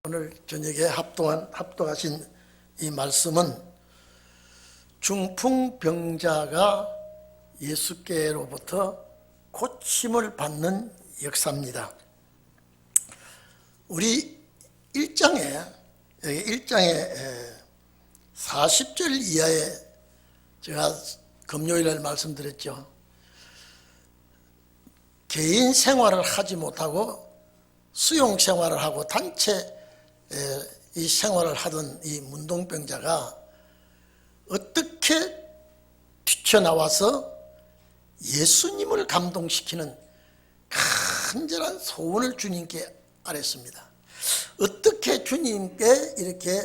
오늘 저녁에 합독하신 이 말씀은 중풍병자가 예수께로부터 고침을 받는 역사입니다. 우리 1장에 40절 이하에 제가 금요일날 말씀드렸죠. 개인 생활을 하지 못하고 수용 생활을 하고 단체 이 생활을 하던 이 문둥병자가 어떻게 뛰쳐나와서 예수님을 감동시키는 간절한 소원을 주님께 아뢰습니다. 어떻게 주님께 이렇게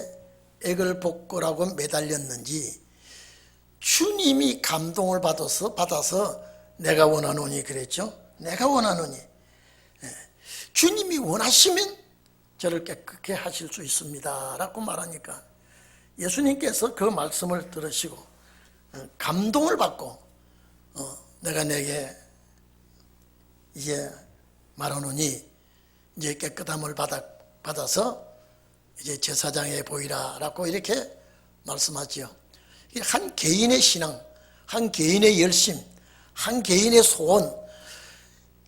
애걸복걸하고 매달렸는지 주님이 감동을 받아서 내가 원하노니 그랬죠. 내가 원하노니 주님이 원하시면 저를 깨끗게 하실 수 있습니다 라고 말하니까 예수님께서 그 말씀을 들으시고 감동을 받고 내가 내게 이제 말하노니 이제 깨끗함을 받아서 이제 제사장에 보이라 라고 이렇게 말씀하지요. 한 개인의 신앙, 한 개인의 열심, 한 개인의 소원,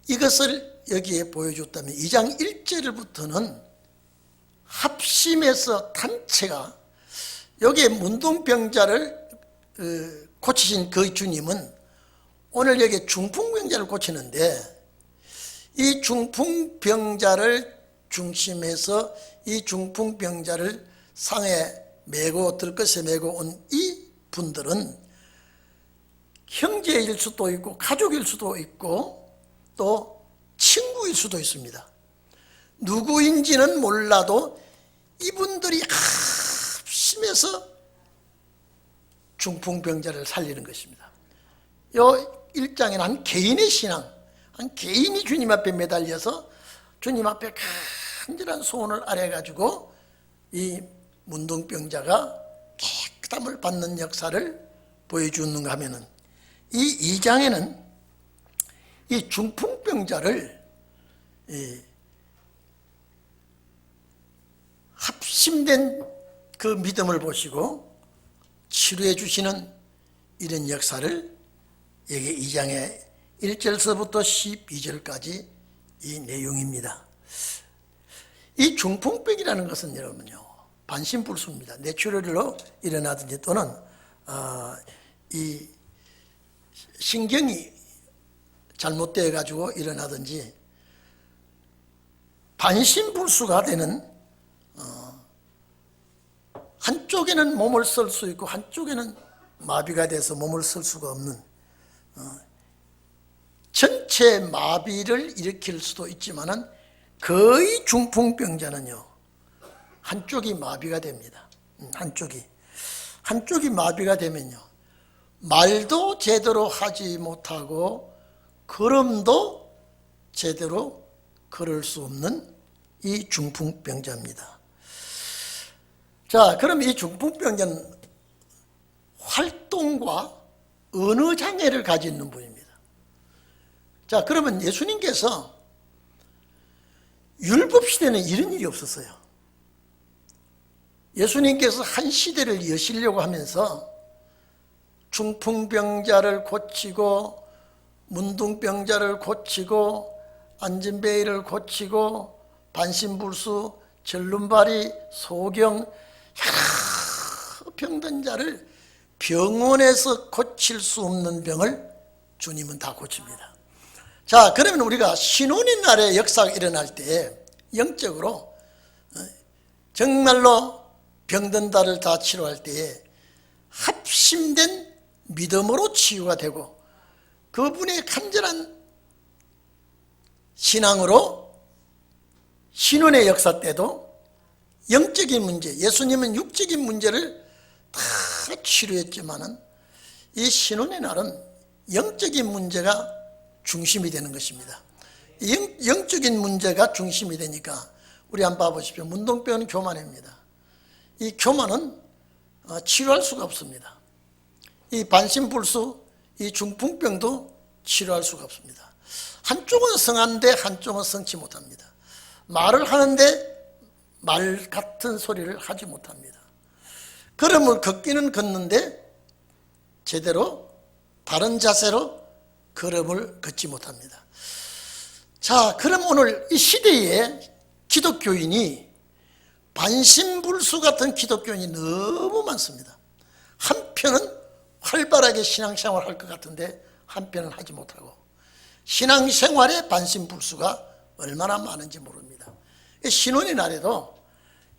이것을 여기에 보여줬다면 2장 1절부터는 합심해서 단체가, 여기에 문둥병자를 고치신 그 주님은 오늘 여기 중풍병자를 고치는데, 이 중풍병자를 중심해서 이 중풍병자를 상에 메고 들것에 메고 온 이 분들은 형제일 수도 있고 가족일 수도 있고 또 친구일 수도 있습니다. 누구인지는 몰라도 이분들이 합심해서 중풍병자를 살리는 것입니다. 이 1장에는 한 개인의 신앙, 한 개인이 주님 앞에 매달려서 주님 앞에 간절한 소원을 아뢰가지고 이 문둥병자가 깨끗함을 받는 역사를 보여주는가 하면은, 이 2장에는 이 중풍병자를 합심된 그 믿음을 보시고 치료해 주시는 이런 역사를 여기 2장의 1절서부터 12절까지 이 내용입니다. 이 중풍병이라는 것은 여러분요, 반신불수입니다. 뇌출혈로 일어나든지 또는 이 신경이 잘못되어 가지고 일어나든지 반신불수가 되는, 한쪽에는 몸을 쓸 수 있고 한쪽에는 마비가 돼서 몸을 쓸 수가 없는 전체 마비를 일으킬 수도 있지만은 거의 중풍병자는요 한쪽이 마비가 됩니다. 한쪽이 마비가 되면요 말도 제대로 하지 못하고 걸음도 제대로 걸을 수 없는 이 중풍병자입니다. 자, 그럼 이 중풍병자는 활동과 언어 장애를 가지고 있는 분입니다. 자, 그러면 예수님께서 율법시대는 이런 일이 없었어요. 예수님께서 한 시대를 여시려고 하면서 중풍병자를 고치고 문둥병자를 고치고 안진뱅이를 고치고 반신불수, 절름발이, 소경, 여러 병든 자를 병원에서 고칠 수 없는 병을 주님은 다 고칩니다. 자, 그러면 우리가 신혼의 날에 역사가 일어날 때 영적으로 정말로 병든 자를 다 치료할 때에 합심된 믿음으로 치유가 되고 그분의 간절한 신앙으로 신혼의 역사 때도 영적인 문제, 예수님은 육적인 문제를 다 치료했지만은 이 신혼의 날은 영적인 문제가 중심이 되는 것입니다. 영적인 문제가 중심이 되니까 우리 한번 봐보십시오. 문둥병은 교만입니다. 이 교만은 치료할 수가 없습니다. 이 반신불수, 이 중풍병도 치료할 수가 없습니다. 한쪽은 성한데 한쪽은 성치 못합니다. 말을 하는데 말 같은 소리를 하지 못합니다. 걸음을 걷기는 걷는데 제대로 바른 자세로 걸음을 걷지 못합니다. 자, 그럼 오늘 이 시대에 기독교인이 반신불수 같은 기독교인이 너무 많습니다. 한편은 활발하게 신앙생활을 할 것 같은데 한편은 하지 못하고, 신앙생활에 반신불수가 얼마나 많은지 모릅니다. 신혼의 날에도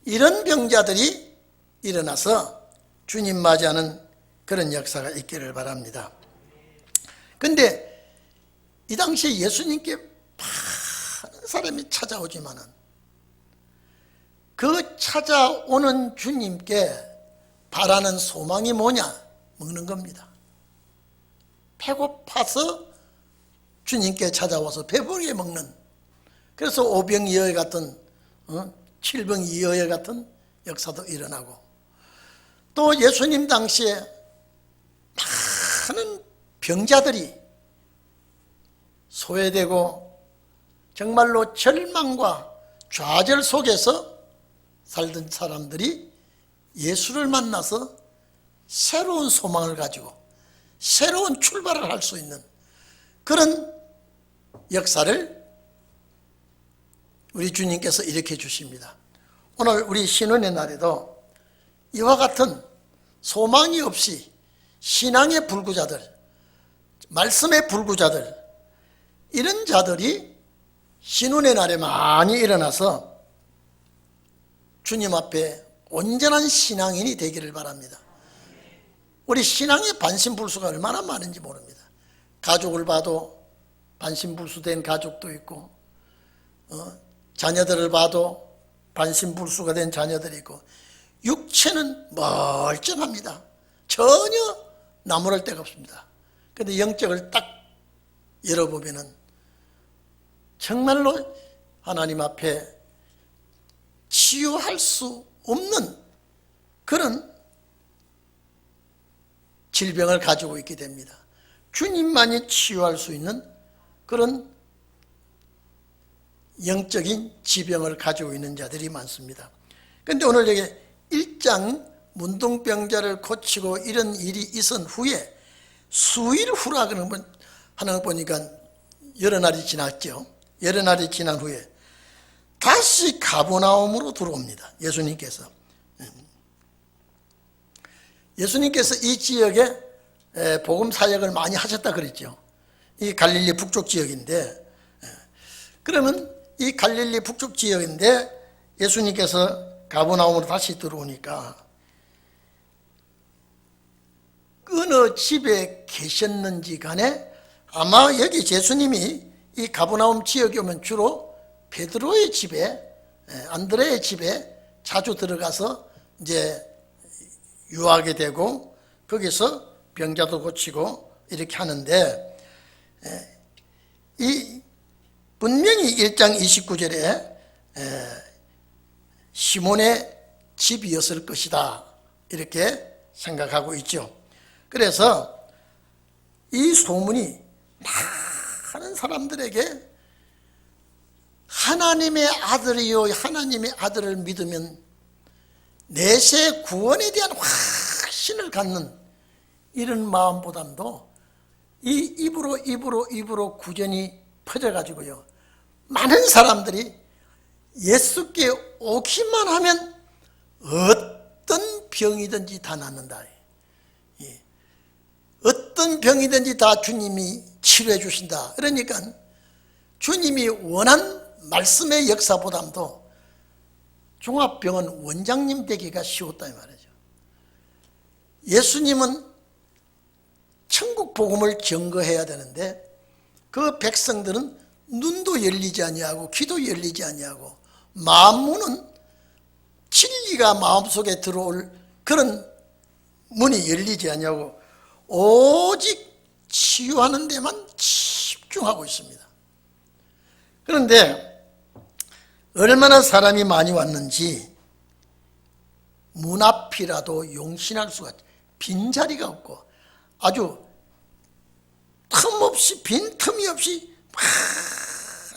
이런 병자들이 일어나서 주님 맞이하는 그런 역사가 있기를 바랍니다. 근데 이 당시에 예수님께 많은 사람이 찾아오지만은 그 찾아오는 주님께 바라는 소망이 뭐냐? 먹는 겁니다. 배고파서 주님께 찾아와서 배부르게 먹는, 그래서 오병이어 같은 칠병이어 같은 역사도 일어나고, 또 예수님 당시에 많은 병자들이 소외되고 정말로 절망과 좌절 속에서 살던 사람들이 예수를 만나서 새로운 소망을 가지고 새로운 출발을 할 수 있는 그런 역사를 우리 주님께서 일으켜 주십니다. 오늘 우리 신혼의 날에도 이와 같은 소망이 없이 신앙의 불구자들, 말씀의 불구자들, 이런 자들이 신혼의 날에 많이 일어나서 주님 앞에 온전한 신앙인이 되기를 바랍니다. 우리 신앙의 반신불수가 얼마나 많은지 모릅니다. 가족을 봐도 반신불수된 가족도 있고, 자녀들을 봐도 반신불수가 된 자녀들이 있고, 육체는 멀쩡합니다. 전혀 나무랄 데가 없습니다. 그런데 영적을 딱 열어보면은 정말로 하나님 앞에 치유할 수 없는 그런 질병을 가지고 있게 됩니다. 주님만이 치유할 수 있는 그런 영적인 지병을 가지고 있는 자들이 많습니다. 그런데 오늘 여기 1장 문둥병자를 고치고 이런 일이 있은 후에 수일 후라 하는 거 보니까 여러 날이 지났죠. 여러 날이 지난 후에 다시 가버나움으로 들어옵니다. 예수님께서 이 지역에 복음 사역을 많이 하셨다 그랬죠. 이 갈릴리 북쪽 지역인데, 그러면 이 갈릴리 북쪽 지역인데 예수님께서 가버나움으로 다시 들어오니까 어느 집에 계셨는지 간에 아마 여기 예수님이 이 가버나움 지역에 오면 주로 베드로의 집에, 안드레의 집에 자주 들어가서 이제 유하게 되고 거기서 병자도 고치고 이렇게 하는데, 이 분명히 1장 29절에 시몬의 집이었을 것이다 이렇게 생각하고 있죠. 그래서 이 소문이 많은 사람들에게 하나님의 아들이요, 하나님의 아들을 믿으면 내세 구원에 대한 확신을 갖는 이런 마음보다도 이 입으로 구전이 퍼져가지고요, 많은 사람들이 예수께 오기만 하면 어떤 병이든지 다 낫는다. 어떤 병이든지 다 주님이 치료해 주신다. 그러니까 주님이 원한 말씀의 역사보다도 종합병원 원장님 되기가 쉬웠다 이 말이죠. 예수님은 천국 복음을 증거해야 되는데 그 백성들은 눈도 열리지 아니하고 귀도 열리지 아니하고 마음문은 진리가 마음속에 들어올 그런 문이 열리지 아니하고 오직 치유하는 데만 집중하고 있습니다. 그런데 얼마나 사람이 많이 왔는지 문 앞이라도 용신할 수가, 빈자리가 없고 아주 빈틈이 없이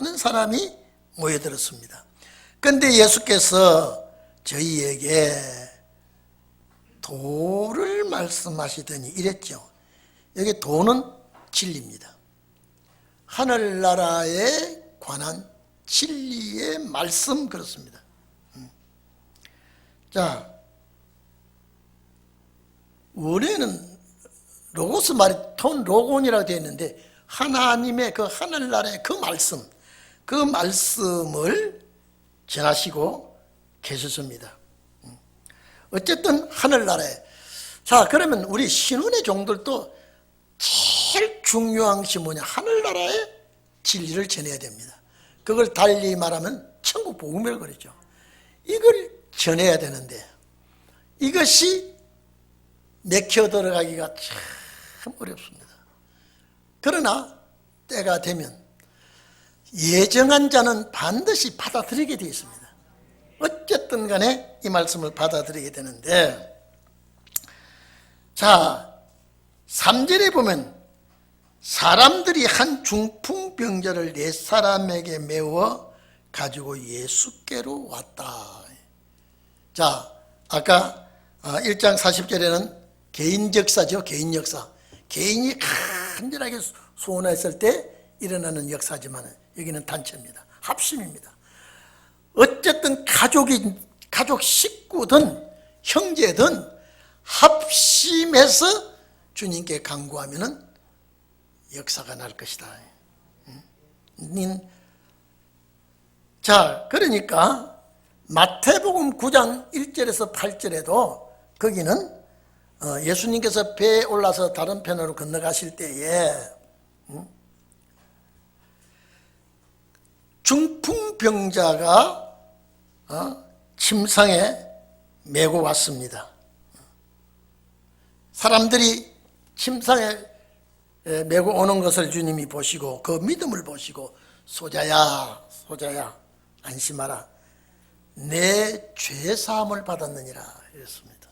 많은 사람이 모여들었습니다. 그런데 예수께서 저희에게 도를 말씀하시더니 이랬죠. 여기 도는 진리입니다. 하늘나라에 관한 진리의 말씀, 그렇습니다. 자, 원래는 로고스 말이 톤 로곤이라고 되어 있는데 하나님의 그 하늘나라의 그 말씀을 전하시고 계셨습니다. 어쨌든 하늘나라에, 자, 그러면 우리 신혼의 종들도 제일 중요한 것이 뭐냐? 하늘나라의 진리를 전해야 됩니다. 그걸 달리 말하면 천국 복음이라고 그러죠. 이걸 전해야 되는데 이것이 맥혀 들어가기가 참 어렵습니다. 그러나 때가 되면 예정한 자는 반드시 받아들이게 되어 있습니다. 어쨌든 간에 이 말씀을 받아들이게 되는데, 자, 3절에 보면 사람들이 한 중풍병자를 4사람에게 메워 가지고 예수께로 왔다. 자, 아까 1장 40절에는 개인 역사죠. 개인 역사. 개인이 간절하게 소원했을 때 일어나는 역사지만 여기는 단체입니다. 합심입니다. 어쨌든 가족 식구든 형제든 합심해서 주님께 간구하면은 역사가 날 것이다. 자, 그러니까 마태복음 9장 1절에서 8절에도 거기는 예수님께서 배에 올라서 다른 편으로 건너가실 때에 중풍병자가 침상에 메고 왔습니다. 사람들이 침상에 메고 오는 것을 주님이 보시고 그 믿음을 보시고 소자야 안심하라, 내 죄사함을 받았느니라 이랬습니다.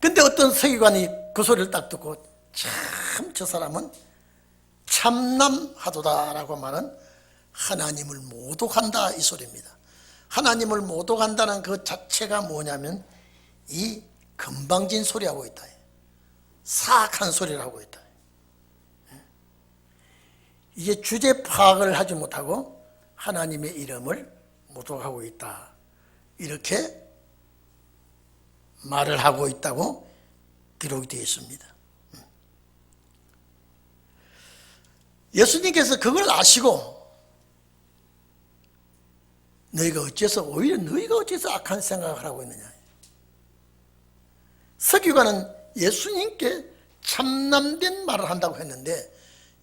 근데 어떤 서기관이 그 소리를 딱 듣고 참 저 사람은 참남하도다라고 말은 하나님을 모독한다 이 소리입니다. 하나님을 모독한다는 그 자체가 뭐냐면 이 건방진 소리하고 있다, 사악한 소리를 하고 있다. 이게 주제 파악을 하지 못하고 하나님의 이름을 모독하고 있다, 이렇게 말을 하고 있다고 기록이 되어 있습니다. 예수님께서 그걸 아시고 오히려 너희가 어째서 악한 생각을 하고 있느냐. 서기관은 예수님께 참남된 말을 한다고 했는데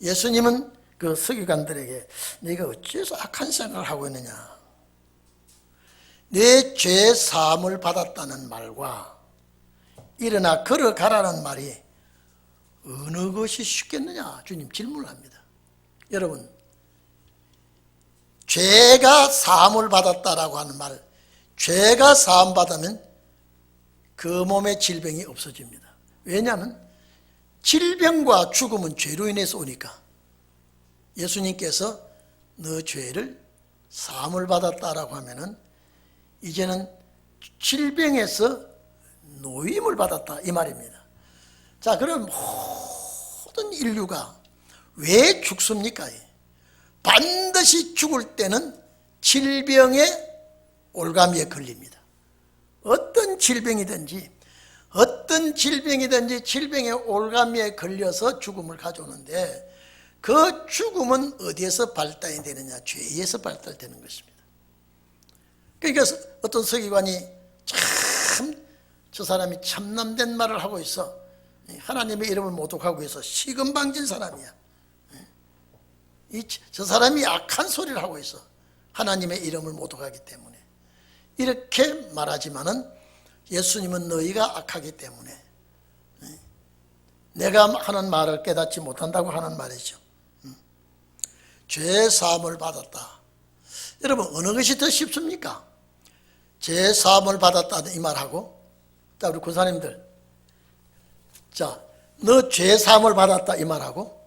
예수님은 그 서기관들에게 너희가 어째서 악한 생각을 하고 있느냐, 내 죄 사함을 받았다는 말과 일어나 걸어가라는 말이 어느 것이 쉽겠느냐 주님 질문을 합니다. 여러분, 죄가 사함을 받았다라고 하는 말, 죄가 사함 받으면 그 몸의 질병이 없어집니다. 왜냐하면 질병과 죽음은 죄로 인해서 오니까 예수님께서 너 죄를 사함을 받았다라고 하면은 이제는 질병에서 노임을 받았다 이 말입니다. 자, 그럼 모든 인류가 왜 죽습니까? 반드시 죽을 때는 질병의 올가미에 걸립니다. 어떤 질병이든지 질병의 올가미에 걸려서 죽음을 가져오는데 그 죽음은 어디에서 발달이 되느냐? 죄에서 발달되는 것입니다. 그러니까 어떤 서기관이 참 저 사람이 참남된 말을 하고 있어, 하나님의 이름을 모독하고 있어, 시건방진 사람이야, 저 사람이 악한 소리를 하고 있어, 하나님의 이름을 모독하기 때문에 이렇게 말하지만은 예수님은 너희가 악하기 때문에 내가 하는 말을 깨닫지 못한다고 하는 말이죠. 죄 사함을 받았다. 여러분, 어느 것이 더 쉽습니까? 죄 사함을 받았다는 이 말하고, 자, 우리 군사님들, 자, 너 죄 사함을 받았다 이 말하고,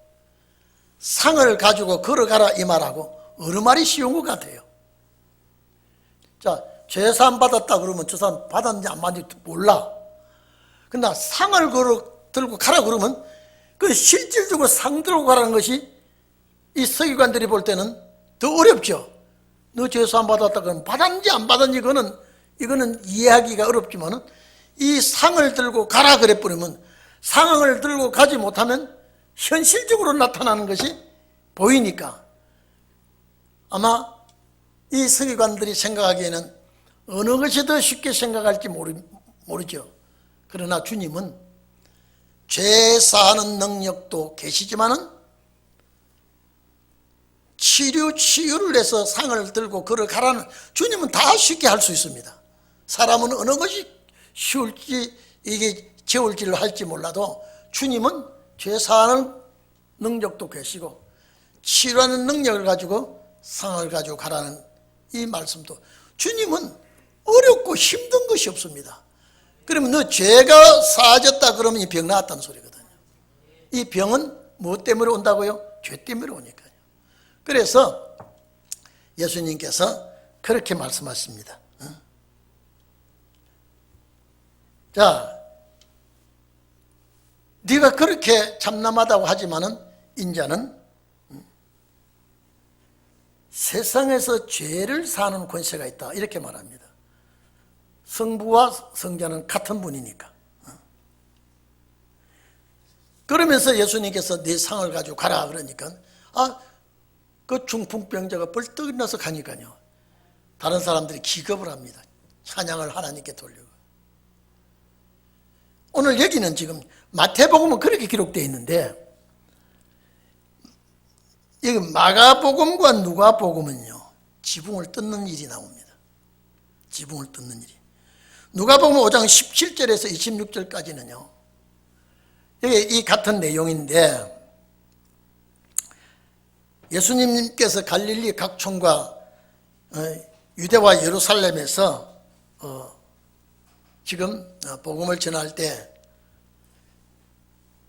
상을 가지고 걸어가라 이 말하고 어느 말이 쉬운 것 같아요? 자, 죄사함 받았다 그러면 저 사람 받았는지 안 받았는지 몰라. 근데 상을 들고 가라 그러면 그 실질적으로 상 들고 가라는 것이 이 서기관들이 볼 때는 더 어렵죠. 너 죄사함 받았다 그러면 받았는지 안 받았는지 이거는 이해하기가 어렵지만은 이 상을 들고 가라 그래 버리면 상을 들고 가지 못하면 현실적으로 나타나는 것이 보이니까 아마 이 서기관들이 생각하기에는 어느 것이 더 쉽게 생각할지 모르죠. 그러나 주님은 죄 사하는 능력도 계시지만은 치유를 해서 상을 들고 걸어가라는, 주님은 다 쉽게 할 수 있습니다. 사람은 어느 것이 쉬울지 이게 재울지를 할지 몰라도 주님은 죄 사하는 능력도 계시고 치유하는 능력을 가지고 상을 가지고 가라는 이 말씀도, 주님은 어렵고 힘든 것이 없습니다. 그러면 너 죄가 사해졌다 그러면 이 병 나았다는 소리거든요. 이 병은 무엇 때문에 온다고요? 죄 때문에 오니까요. 그래서 예수님께서 그렇게 말씀하십니다. 자, 네가 그렇게 참남하다고 하지만은 인자는 세상에서 죄를 사는 권세가 있다, 이렇게 말합니다. 성부와 성자는 같은 분이니까. 그러면서 예수님께서 네 상을 가지고 가라 그러니까 그 중풍병자가 벌떡 일어나서 가니까요, 다른 사람들이 기겁을 합니다. 찬양을 하나님께 돌리고. 오늘 여기는 지금 마태복음은 그렇게 기록되어 있는데 여기 마가복음과 누가복음은요, 지붕을 뜯는 일이 나옵니다. 지붕을 뜯는 일이. 누가복음 5장 17절에서 26절까지는요 여기 이 같은 내용인데, 예수님께서 갈릴리 각촌과 유대와 예루살렘에서 지금 복음을 전할 때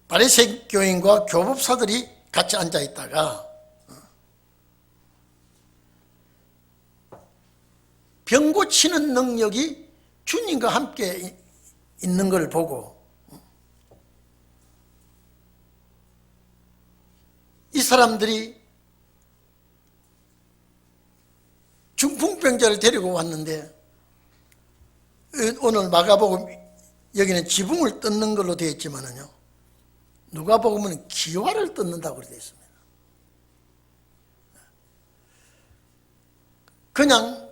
바리새인 교인과 교법사들이 같이 앉아 있다가 병 고치는 능력이 주님과 함께 있는 걸 보고 이 사람들이 중풍병자를 데리고 왔는데, 오늘 마가복음 여기는 지붕을 뜯는 걸로 되어 있지만은요, 누가복음은 기와를 뜯는다고 되어 있습니다. 그냥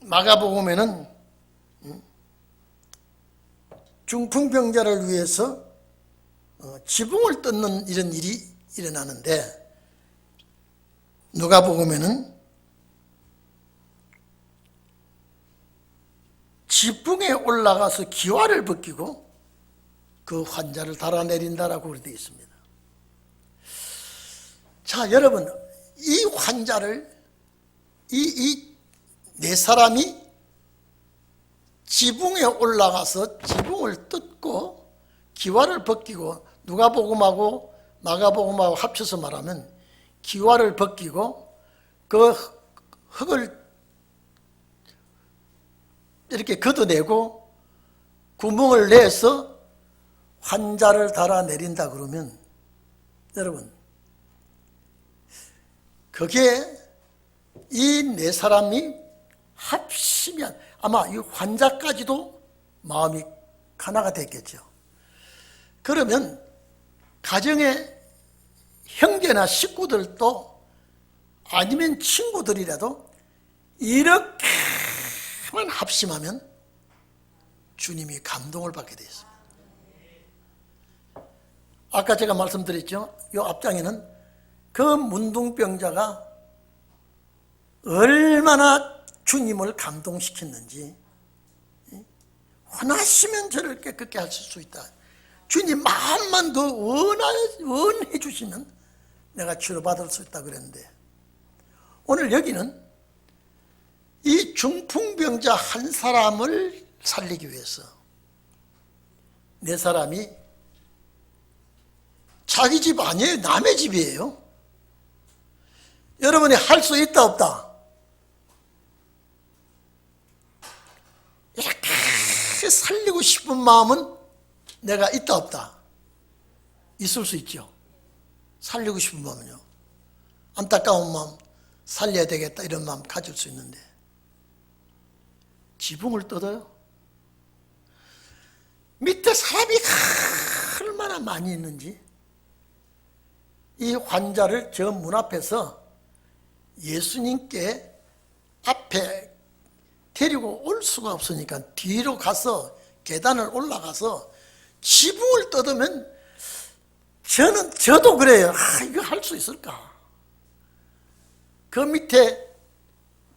마가복음에는 중풍병자를 위해서 지붕을 뜯는 이런 일이 일어나는데, 누가복음에는 지붕에 올라가서 기와를 벗기고 그 환자를 달아내린다라고 되어 있습니다. 자, 여러분, 이 환자를 이 네 사람이 지붕에 올라가서 지붕을 뜯고 기와를 벗기고, 누가복음하고 마가복음하고 합쳐서 말하면 기와를 벗기고 그 흙을 이렇게 걷어내고 구멍을 내서 환자를 달아내린다 그러면, 여러분, 그게 이 네 사람이 합치면 아마 이 환자까지도 마음이 하나가 됐겠죠. 그러면 가정의 형제나 식구들도 아니면 친구들이라도 이렇게만 합심하면 주님이 감동을 받게 되어 있습니다. 아까 제가 말씀드렸죠. 이 앞장에는 그 문둥병자가 얼마나 주님을 감동시켰는지, 원하시면 저를 깨끗게 하실 수 있다. 주님 마음만 더 원해 주시면 내가 치료받을 수 있다 그랬는데, 오늘 여기는 이 중풍병자 한 사람을 살리기 위해서 네 사람이, 자기 집 아니에요, 남의 집이에요. 여러분이 할 수 있다 없다? 이렇게 살리고 싶은 마음은 내가 있다 없다? 있을 수 있죠. 살리고 싶은 마음은요. 안타까운 마음, 살려야 되겠다 이런 마음 가질 수 있는데 지붕을 뜯어요? 밑에 사람이 얼마나 많이 있는지 이 환자를 저 문 앞에서 예수님께 앞에 데리고 올 수가 없으니까 뒤로 가서 계단을 올라가서 지붕을 뜯으면 저도 그래요. 이거 할 수 있을까? 그 밑에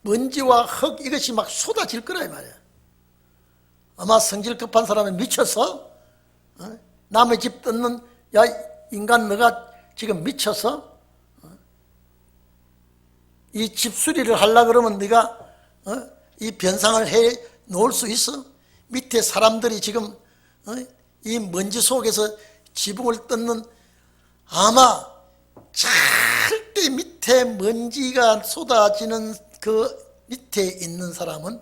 먼지와 흙 이것이 막 쏟아질 거라 이 말이야. 아마 성질 급한 사람은 미쳐서 남의 집 뜯는 야 인간 너가 지금 미쳐서 이 집 수리를 하려고 그러면 네가 이 변상을 해 놓을 수 있어? 밑에 사람들이 지금 이 먼지 속에서 지붕을 뜯는 아마 절대 밑에 먼지가 쏟아지는 그 밑에 있는 사람은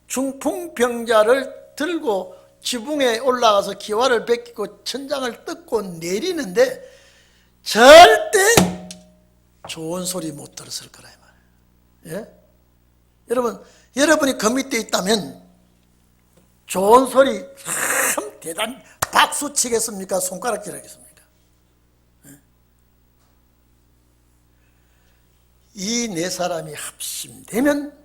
중풍병자를 들고 지붕에 올라가서 기와를 벗기고 천장을 뜯고 내리는데 절대 좋은 소리 못 들었을 거라 이 말이에요. 예? 여러분이 그 밑에 있다면 좋은 소리 참 대단 박수 치겠습니까? 손가락질 하겠습니까? 예? 이 네 사람이 합심되면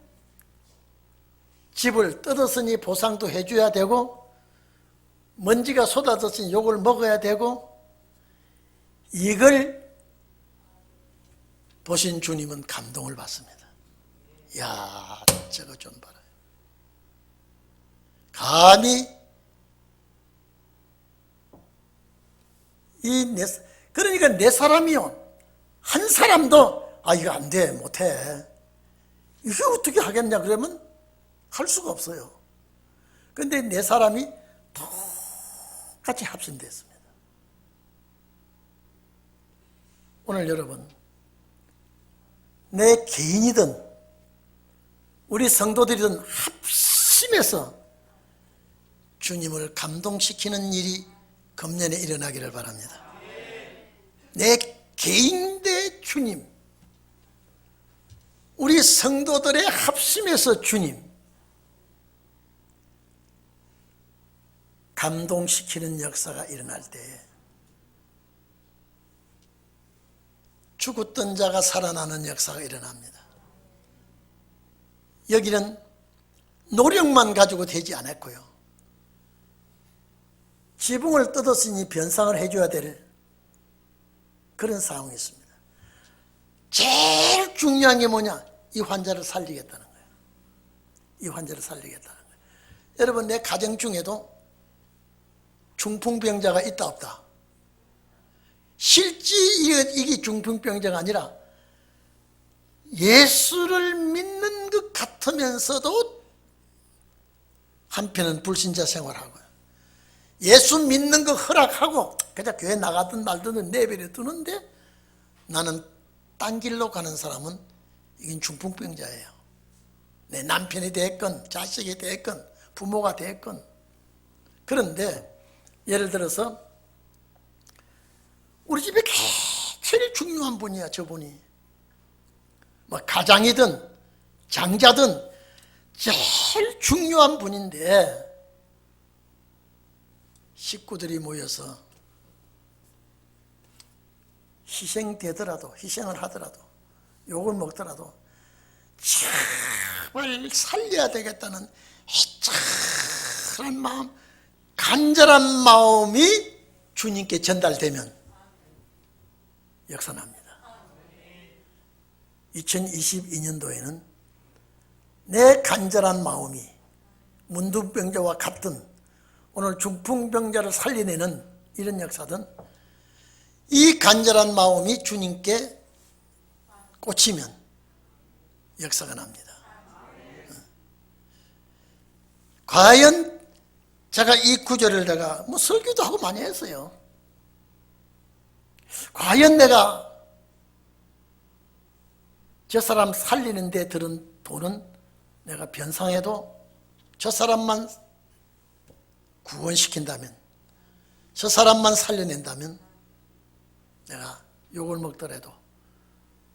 집을 뜯었으니 보상도 해줘야 되고 먼지가 쏟아졌으니 욕을 먹어야 되고 이걸 보신 주님은 감동을 받습니다. 이야 저거 좀 봐라. 감히 그러니까 네 사람이요. 한 사람도 이거 안 돼 못해. 이게 어떻게 하겠냐 그러면 할 수가 없어요. 그런데 네 사람이 똑같이 합심됐습니다. 오늘 여러분 내 개인이든 우리 성도들이든 합심해서 주님을 감동시키는 일이 금년에 일어나기를 바랍니다. 내 개인 대 주님, 우리 성도들의 합심해서 주님 감동시키는 역사가 일어날 때 죽었던 자가 살아나는 역사가 일어납니다. 여기는 노력만 가지고 되지 않았고요. 지붕을 뜯었으니 변상을 해줘야 될 그런 상황이 있습니다. 제일 중요한 게 뭐냐? 이 환자를 살리겠다는 거예요. 이 환자를 살리겠다는 거예요. 여러분 내 가정 중에도 중풍병자가 있다 없다? 실제 이게 중풍병자가 아니라 예수를 믿는 것 같으면서도 한편은 불신자 생활하고요. 예수 믿는 거 허락하고 그냥 교회 나가든 말든 내버려 두는데 나는 딴 길로 가는 사람은 이건 중풍병자예요. 내 남편이 됐건 자식이 됐건 부모가 됐건. 그런데 예를 들어서 우리 집에 제일 중요한 분이야 저분이. 뭐 가장이든 장자든 제일 중요한 분인데 식구들이 모여서 희생되더라도 희생을 하더라도 욕을 먹더라도 제발 살려야 되겠다는 애절한 마음, 간절한 마음이 주님께 전달되면 역사납니다. 2022년도에는 내 간절한 마음이 문둥병자와 같은 오늘 중풍병자를 살려내는 이런 역사든 이 간절한 마음이 주님께 꽂히면 역사가 납니다. 과연 제가 이 구절을 내가 설교도 하고 많이 했어요. 과연 내가 저 사람 살리는 데 들은 돈은 내가 변상해도 저 사람만 구원시킨다면, 저 사람만 살려낸다면 내가 욕을 먹더라도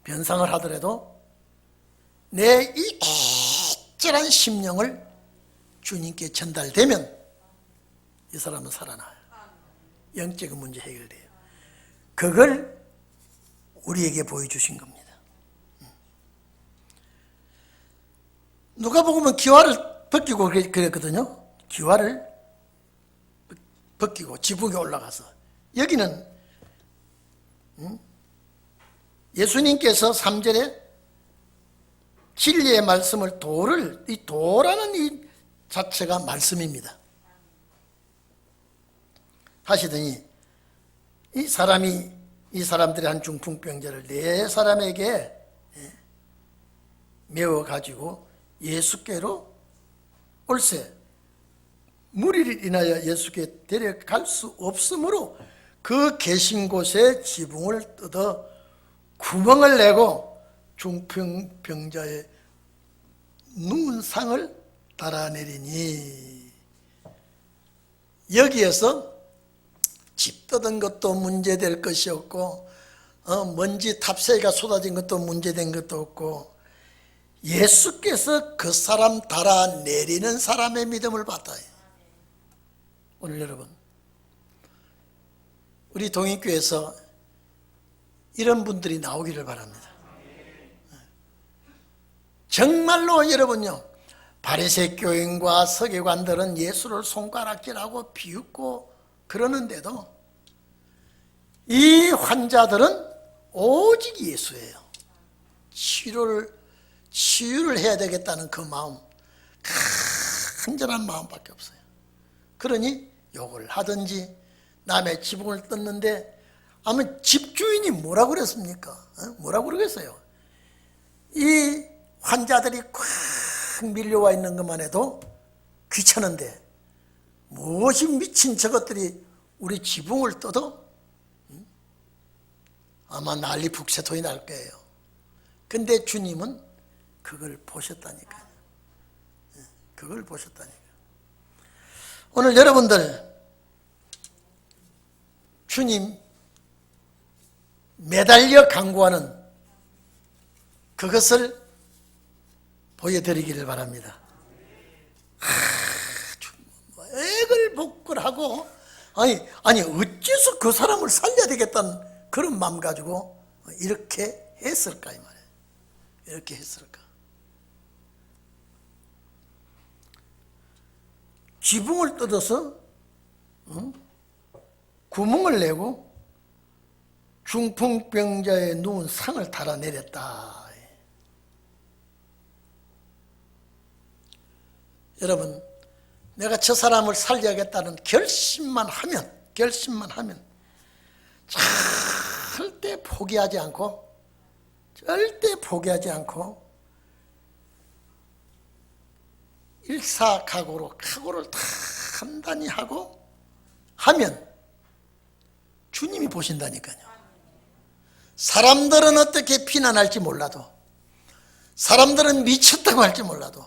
변상을 하더라도 내 이 기절한 심령을 주님께 전달되면 이 사람은 살아나요. 영적인 문제 해결돼요. 그걸 우리에게 보여주신 겁니다. 누가복음은 기와를 벗기고 그랬거든요. 기와를 벗기고 지붕에 올라가서, 여기는 예수님께서 3절에 진리의 말씀을 이 도라는 이 자체가 말씀입니다. 하시더니 이 사람들의 한 중풍병자를 네 사람에게 메워 가지고 예수께로 올세 무리를 인하여 예수께 데려갈 수 없으므로 그 계신 곳에 지붕을 뜯어 구멍을 내고 중풍병자의 누운 상을 달아내리니, 여기에서 집 뜯은 것도 문제될 것이 없고 먼지 탑재가 쏟아진 것도 문제된 것도 없고, 예수께서 그 사람 달아내리는 사람의 믿음을 받아요. 오늘 여러분, 우리 동익교회에서 이런 분들이 나오기를 바랍니다. 정말로 여러분요, 바리새 교인과 서기관들은 예수를 손가락질하고 비웃고 그러는데도 이 환자들은 오직 예수예요. 치유를 해야 되겠다는 그 마음, 간절한 마음밖에 없어요. 그러니 욕을 하든지 남의 지붕을 뜯는데, 아마 집주인이 뭐라고 그랬습니까? 뭐라고 그러겠어요? 이 환자들이 꽉 밀려와 있는 것만 해도 귀찮은데 무엇이 미친 저것들이 우리 지붕을 뜯어? 아마 난리 북새통이 날 거예요. 근데 주님은 그걸 보셨다니까요. 그걸 보셨다니까요. 오늘 여러분들 주님 매달려 간구하는 그것을 보여드리기를 바랍니다. 액을 복걸하고 아니 어째서 그 사람을 살려야 되겠다는 그런 마음 가지고 이렇게 했을까 이 말이에요. 이렇게 했을까? 지붕을 뜯어서 구멍을 내고 중풍병자의 누운 상을 달아내렸다. 여러분, 내가 저 사람을 살려야겠다는 결심만 하면 절대 포기하지 않고 일사각오로 각오를 단단히 하고 하면 주님이 보신다니까요. 사람들은 어떻게 비난할지 몰라도, 사람들은 미쳤다고 할지 몰라도,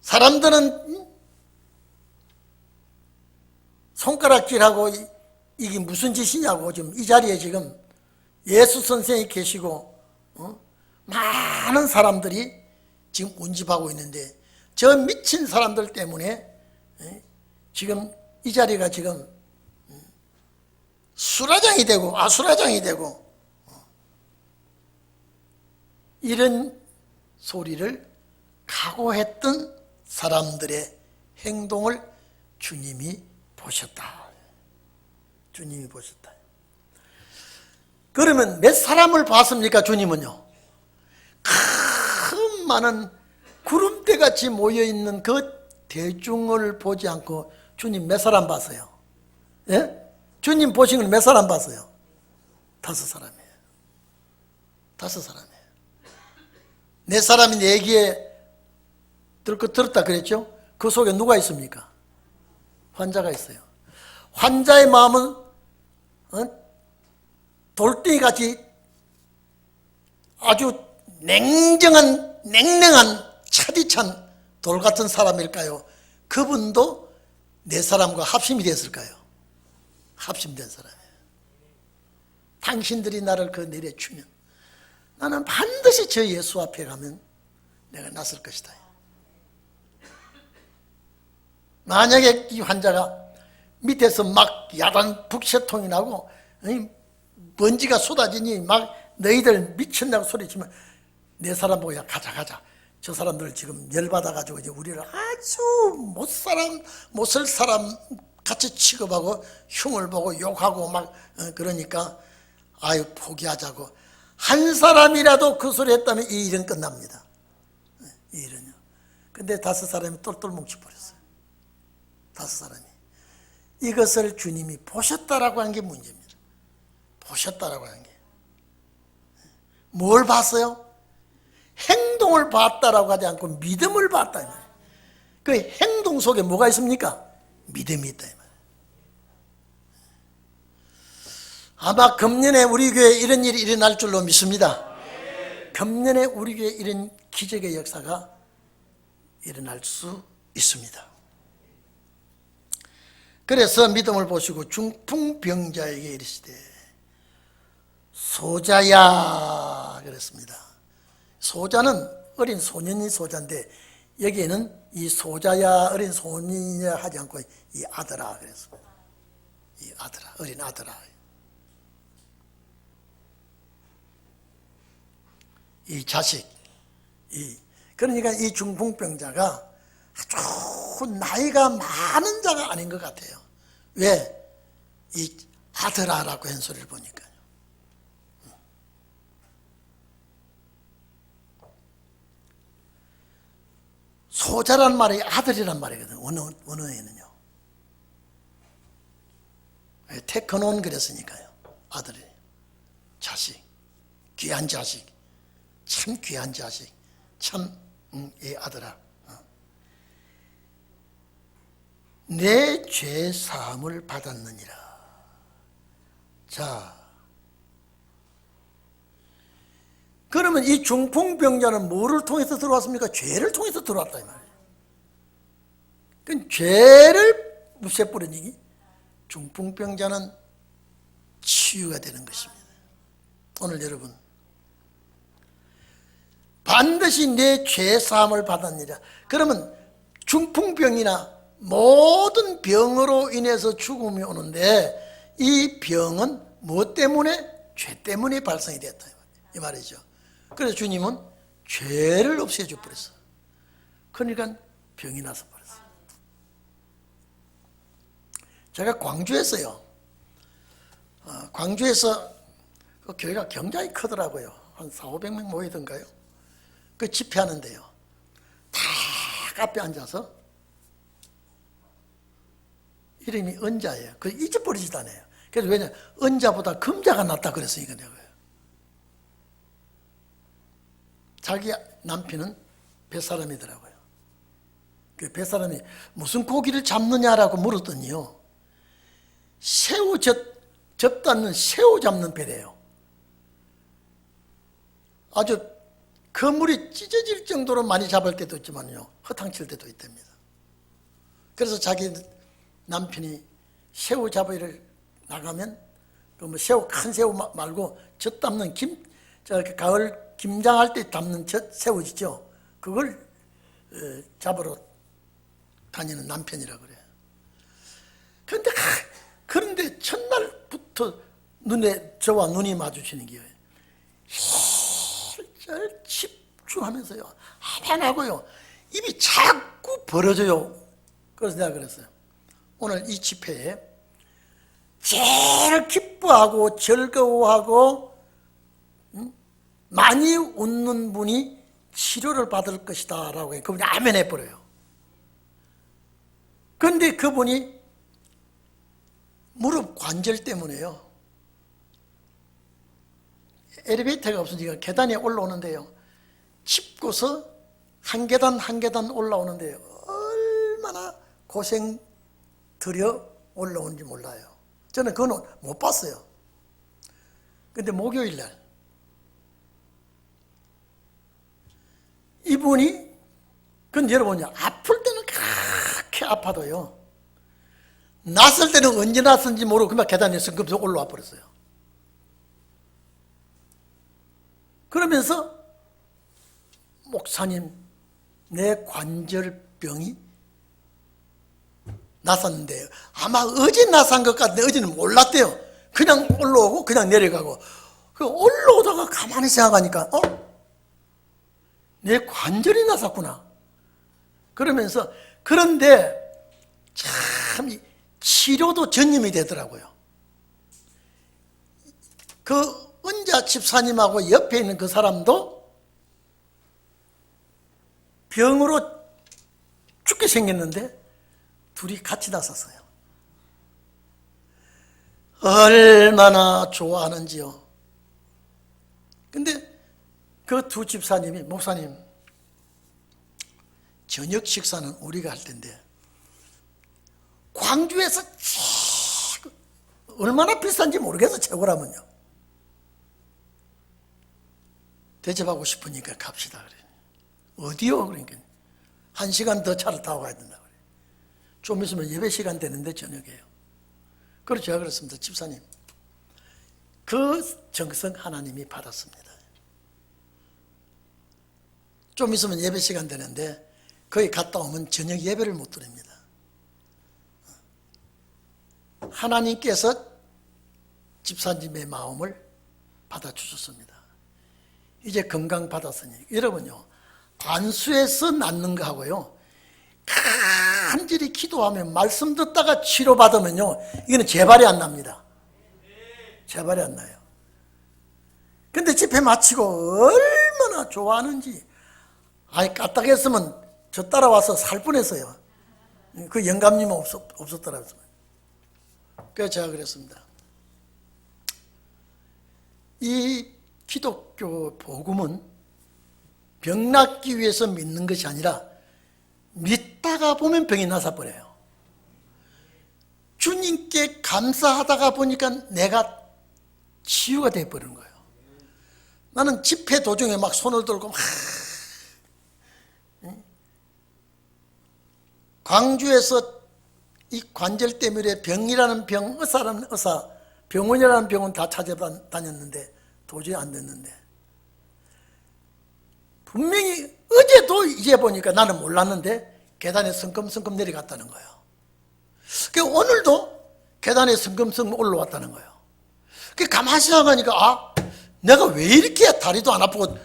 사람들은 손가락질하고 이게 무슨 짓이냐고, 지금 이 자리에 지금 예수 선생이 계시고 많은 사람들이 지금 운집하고 있는데, 저 미친 사람들 때문에 지금 이 자리가 지금 수라장이 되고 아수라장이 되고 이런 소리를 각오했던 사람들의 행동을 주님이 보셨다. 주님이 보셨다. 그러면 몇 사람을 봤습니까? 주님은요, 큰 많은 구름대같이 모여있는 그 대중을 보지 않고 주님 몇 사람 봤어요? 예? 주님 보신 걸 몇 사람 봤어요? 5사람이에요. 5사람이에요. 4사람이 얘기에 들었다 그랬죠? 그 속에 누가 있습니까? 환자가 있어요. 환자의 마음은 돌덩이같이 아주 냉랭한 차디찬 돌 같은 사람일까요? 그분도 내 사람과 합심이 됐을까요? 합심된 사람이에요. 당신들이 나를 그 내려주면 나는 반드시 저 예수 앞에 가면 내가 나설 것이다. 만약에 이 환자가 밑에서 막 야단 북새통이 나고 먼지가 쏟아지니 막 너희들 미친다고 소리치면 내 사람 보고 야 가자 저 사람들 지금 열받아가지고 이제 우리를 아주 못쓸 사람 같이 취급하고 흉을 보고 욕하고 막 그러니까 아유 포기하자고 한 사람이라도 그 소리 했다면 이 일은 끝납니다. 이 일은요. 근데 5사람이 똘똘 뭉쳐버렸어요. 5사람이. 이것을 주님이 보셨다라고 한 게 문제입니다. 보셨다라고 한 게. 뭘 봤어요? 행동을 봤다라고 하지 않고 믿음을 봤다. 이 말이에요. 그 행동 속에 뭐가 있습니까? 믿음이 있다. 이 말이에요. 아마 금년에 우리 교회에 이런 일이 일어날 줄로 믿습니다. 금년에 우리 교회에 이런 기적의 역사가 일어날 수 있습니다. 그래서 믿음을 보시고 중풍병자에게 이르시되 소자야 그랬습니다. 소자는 어린 소년이 소자인데 여기에는 이 소자야 어린 소년이야 하지 않고 이 아들아 그랬습니다. 이 아들아 어린 아들아. 이 자식 그러니까 이 중풍병자가 아주 나이가 많은 자가 아닌 것 같아요. 왜? 이 아들아라고 한 소리를 보니까요. 소자란 말이 아들이란 말이거든요. 원어에는요. 테크논 그랬으니까요. 아들이 자식, 귀한 자식, 참 귀한 자식, 참 이 아들아. 내 죄 사함을 받았느니라. 자, 그러면 이 중풍병자는 뭐를 통해서 들어왔습니까? 죄를 통해서 들어왔다 이 말이에요. 그 죄를 무쇠뿌리니 중풍병자는 치유가 되는 것입니다. 오늘 여러분 반드시 내 죄 사함을 받았느니라. 그러면 중풍병이나 모든 병으로 인해서 죽음이 오는데 이 병은 무엇 때문에? 죄 때문에 발생이 됐다 이 말이죠. 그래서 주님은 죄를 없애줘 버렸어. 그러니까 병이 나서 버렸어. 제가 광주에서요. 광주에서 그 교회가 굉장히 크더라고요. 한 400~500명 모이던가요. 그 집회하는데요. 다 카페 앉아서 이름이 은자예요. 그 잊어버리지도 않아요. 그래서 왜냐 은자보다 금자가 낫다 그랬으니까 내가. 자기 남편은 뱃사람이더라고요. 그 뱃사람이 무슨 고기를 잡느냐라고 물었더니요. 새우 접닿는 새우 잡는 배래요. 아주 그물이 찢어질 정도로 많이 잡을 때도 있지만요. 허탕칠 때도 있답니다. 그래서 자기 남편이 새우 잡으러 나가면 그 뭐 새우 큰 새우 말고 젖 담는 가을 김장할 때 담는 젖 새우 있죠. 그걸 잡으러 다니는 남편이라 그래요. 그런데 첫날부터 저와 눈이 마주치는 게요. 잘 집중하면서요. 안 하고요. 입이 자꾸 벌어져요. 그래서 내가 그랬어요. 오늘 이 집회에 제일 기뻐하고 즐거워하고 많이 웃는 분이 치료를 받을 것이다 라고 해요. 그분이 아멘 해버려요. 그런데 그분이 무릎 관절 때문에요. 엘리베이터가 없으니까 계단에 올라오는데요. 짚고서 한 계단 한 계단 올라오는데요. 얼마나 고생 들여 올라오는지 몰라요. 저는 그건 못 봤어요. 근데 목요일 날 이분이, 근데 여러분요, 아플 때는 그렇게 아파도요, 났을 때는 언제 났는지 모르고 그만 계단에서 금방 올라와 버렸어요. 그러면서 목사님, 내 관절병이 났었는데 아마 어제 나산 것 같은데 어제는 몰랐대요. 그냥 올라오고 그냥 내려가고. 그 올라오다가 가만히 생각하니까 내 관절이 났었구나. 그러면서, 그런데 참 치료도 전념이 되더라고요. 그 은자 집사님하고 옆에 있는 그 사람도 병으로 죽게 생겼는데 둘이 같이 나섰어요. 얼마나 좋아하는지요. 근데 그 두 집사님이, 목사님, 저녁 식사는 우리가 할 텐데 광주에서 얼마나 비싼지 모르겠어, 최고라면요. 대접하고 싶으니까 갑시다 그래. 어디요? 그러니까 1시간 더 차를 타고 가야 된다 그래. 좀 있으면 예배 시간 되는데 저녁에요. 그래서 제가 그랬습니다. 집사님, 그 정성 하나님이 받았습니다. 좀 있으면 예배 시간 되는데 거기 갔다 오면 저녁 예배를 못 드립니다. 하나님께서 집사님의 마음을 받아주셨습니다. 이제 건강 받았으니, 여러분요, 안수에서 낫는 거하고요, 간절히 기도하면 말씀 듣다가 치료받으면요, 이거는 재발이 안 납니다. 재발이 안 나요. 근데 집회 마치고 얼마나 좋아하는지, 아니 까딱했으면 저 따라와서 살 뻔했어요. 그 영감님은 없었더라고요. 그래서 제가 그랬습니다. 이 기독교 복음은 병 낫기 위해서 믿는 것이 아니라 믿다가 보면 병이 나서 버려요. 주님께 감사하다가 보니까 내가 치유가 되어버리는 거예요. 나는 집회 도중에 막 손을 들고 막 광주에서 이 관절 때문에 병이라는 병, 의사라는 의사, 병원이라는 병원 다 찾아다녔는데 도저히 안 됐는데, 분명히 어제도 이제 보니까 나는 몰랐는데 계단에 성큼성큼 내려갔다는 거예요. 그 오늘도 계단에 성큼성큼 올라왔다는 거예요. 그 가만히 생각하니까 내가 왜 이렇게 다리도 안 아프고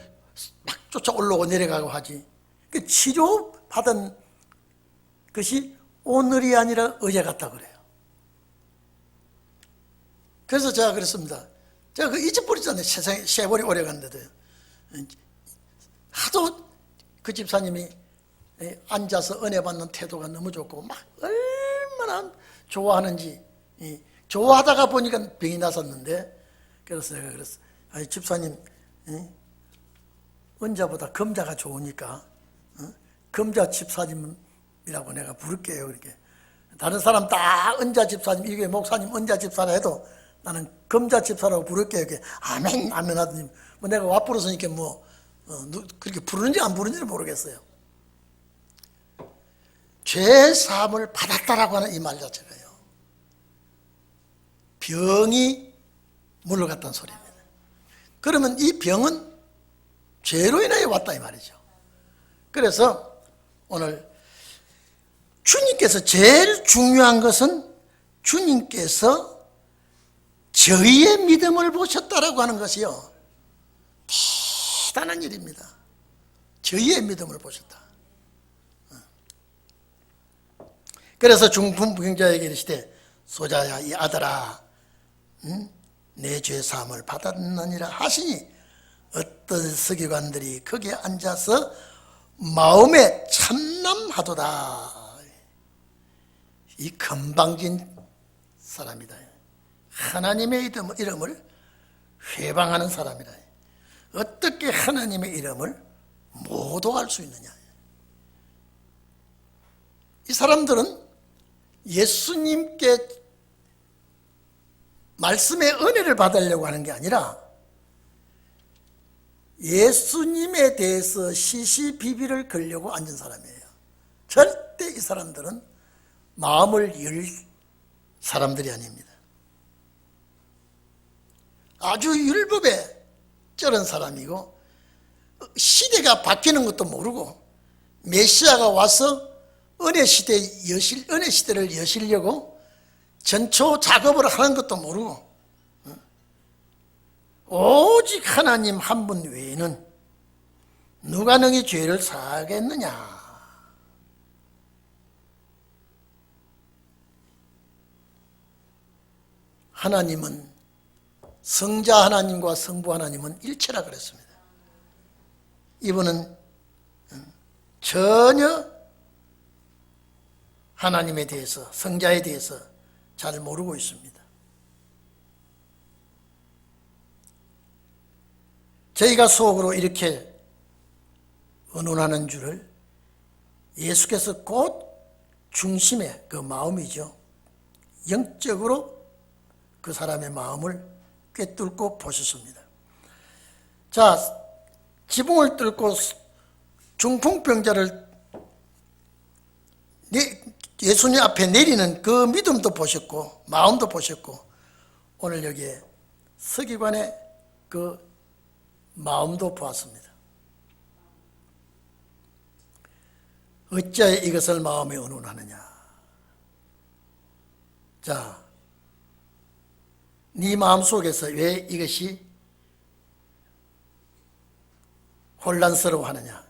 막 쫓아 올라오고 내려가고 하지? 그 치료받은 것이 오늘이 아니라 어제 같다 그래요. 그래서 제가 그랬습니다. 제가 그 잊어버리잖아요. 세상에 세월이 오래 갔는데도. 하도 그 집사님이 앉아서 은혜 받는 태도가 너무 좋고 막 얼마나 좋아하는지, 좋아하다가 보니까 병이 났었는데, 그래서 내가 그랬어. 집사님, 은자보다 금자가 좋으니까 금자 집사님이라고 내가 부를게요. 그렇게. 다른 사람 다 은자 집사님, 이게 목사님 은자 집사라 해도 나는 금자 집사라고 부를게요. 이렇게 아멘 아멘 하더니 뭐 내가 와 부르으니까 그렇게 부르는지 안 부르는지는 모르겠어요. 죄 사함을 받았다라고 하는 이 말 자체가요, 병이 물러갔다는 소리입니다. 그러면 이 병은 죄로 인하여 왔다 이 말이죠. 그래서 오늘 주님께서 제일 중요한 것은 주님께서 저희의 믿음을 보셨다라고 하는 것이요, 대단한 일입니다. 저희의 믿음을 보셨다. 그래서 중풍병자에게 이르시되 소자야 이 아들아, 내 죄 사함을 받았느니라 하시니 어떤 서기관들이 거기에 앉아서 마음에 참남하도다. 이 건방진 사람이다. 하나님의 이름을 회방하는 사람이다. 어떻게 하나님의 이름을 모독할 수 있느냐. 이 사람들은 예수님께 말씀의 은혜를 받으려고 하는 게 아니라 예수님에 대해서 시시비비를 걸려고 앉은 사람이에요. 절대 이 사람들은 마음을 열 사람들이 아닙니다. 아주 율법에 쩔은 사람이고 시대가 바뀌는 것도 모르고 메시아가 와서 은혜 시대를 여시려고 전초 작업을 하는 것도 모르고 오직 하나님 한 분 외에는 누가 능히 죄를 사하겠느냐. 하나님은 성자 하나님과 성부 하나님은 일체라 그랬습니다. 이분은 전혀 하나님에 대해서, 성자에 대해서 잘 모르고 있습니다. 저희가 속으로 이렇게 의논하는 줄을 예수께서 곧 중심의 그 마음이죠. 영적으로 그 사람의 마음을 꿰뚫고 보셨습니다. 자, 지붕을 뚫고 중풍병자를 예수님 앞에 내리는 그 믿음도 보셨고 마음도 보셨고 오늘 여기에 서기관의 그 마음도 보았습니다. 어찌하여 이것을 마음에 의논하느냐. 자, 네 마음속에서 왜 이것이 혼란스러워하느냐.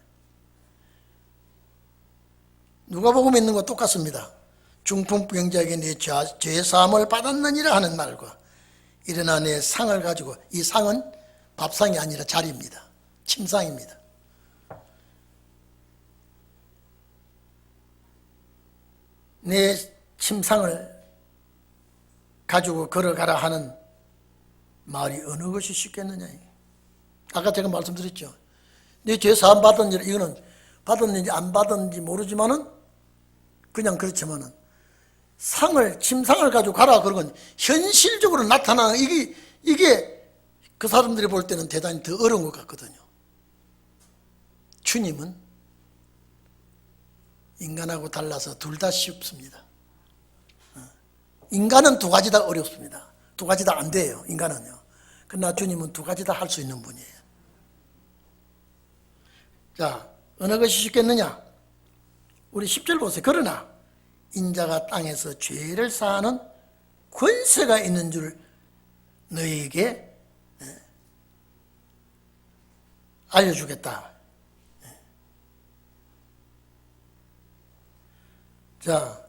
누가복음에 있는 거 똑같습니다. 중풍병자에게 네 죄사함을 받았느니라 하는 말과 일어나 내 상을 가지고, 이 상은 밥상이 아니라 자리입니다. 침상입니다. 내 침상을 가지고 걸어가라 하는 말이 어느 것이 쉽겠느냐. 아까 제가 말씀드렸죠. 내 죄사함 받았느니라. 이거는 받았는지 안 받았는지 모르지만은 그냥 그렇지만은 상을, 침상을 가지고 가라 그러건 현실적으로 나타나는 이게 그 사람들이 볼 때는 대단히 더 어려운 것 같거든요. 주님은 인간하고 달라서 둘 다 쉽습니다. 인간은 두 가지 다 어렵습니다. 두 가지 다 안 돼요, 인간은요. 그러나 주님은 두 가지 다 할 수 있는 분이에요. 자, 어느 것이 쉽겠느냐? 우리 10절 보세요. 그러나 인자가 땅에서 죄를 사하는 권세가 있는 줄 너희에게 알려주겠다. 자,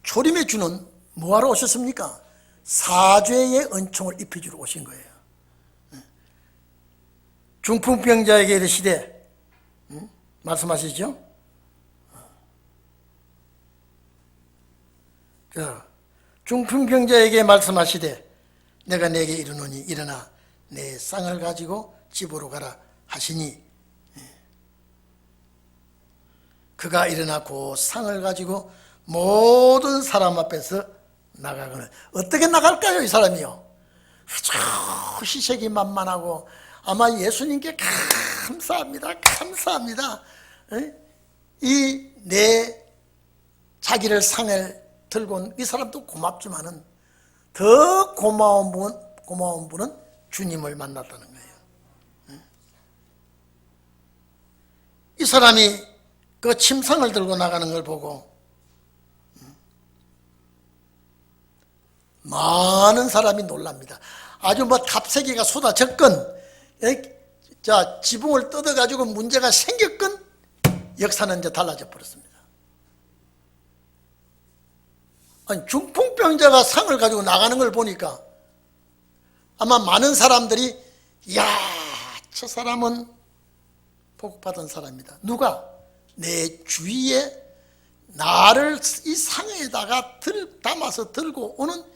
초림의 주는 뭐하러 오셨습니까? 사죄의 은총을 입혀주러 오신 거예요. 중풍병자에게 이르시되, 말씀하시죠? 자, 중풍병자에게 말씀하시되 내가 내게 이르노니 일어나 내 쌍을 가지고 집으로 가라 하시니 그가 일어나 그 상을 가지고 모든 사람 앞에서 나가거늘. 어떻게 나갈까요, 이 사람이요? 아주 희색이 만만하고 아마 예수님께 감사합니다, 감사합니다. 이 내 자기를 상을 들고 온 이 사람도 고맙지만은 더 고마운 분은 주님을 만났다는 거예요. 이 사람이 그 침상을 들고 나가는 걸 보고 많은 사람이 놀랍니다. 아주 뭐 탑세기가 쏟아졌건, 자, 지붕을 뜯어가지고 문제가 생겼건 역사는 이제 달라져 버렸습니다. 아니, 중풍병자가 상을 가지고 나가는 걸 보니까 아마 많은 사람들이, 이야, 저 사람은 복받은 사람이다. 누가? 내 주위에 나를 이 상에다가 담아서 들고 오는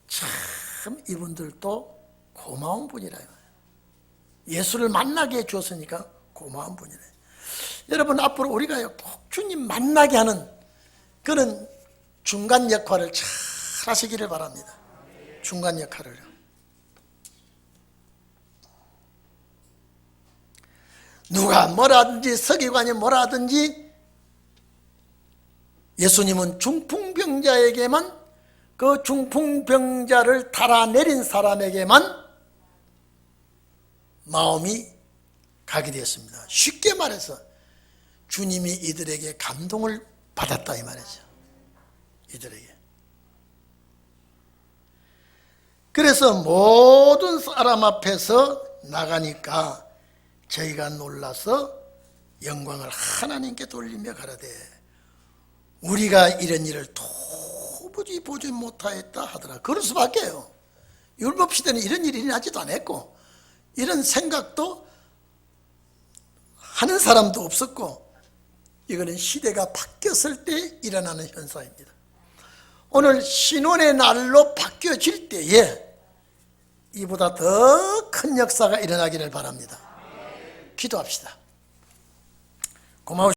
참 이분들도 고마운 분이라요. 예수를 만나게 해주었으니까 고마운 분이래요. 여러분, 앞으로 우리가 꼭 주님 만나게 하는 그런 중간 역할을 잘 하시기를 바랍니다. 중간 역할을. 누가 뭐라든지 서기관이 뭐라든지 예수님은 중풍병자에게만, 그 중풍병자를 달아내린 사람에게만 마음이 가게 되었습니다. 쉽게 말해서 주님이 이들에게 감동을 받았다 이 말이죠. 이들에게. 그래서 모든 사람 앞에서 나가니까 저희가 놀라서 영광을 하나님께 돌리며 가라되 우리가 이런 일을 도무지 보지 못하였다 하더라. 그럴 수밖에요. 율법 시대는 이런 일이 일어나지도 않았고 이런 생각도 하는 사람도 없었고, 이거는 시대가 바뀌었을 때 일어나는 현상입니다. 오늘 신혼의 날로 바뀌어질 때에 이보다 더 큰 역사가 일어나기를 바랍니다. 기도합시다. 고마우십니다.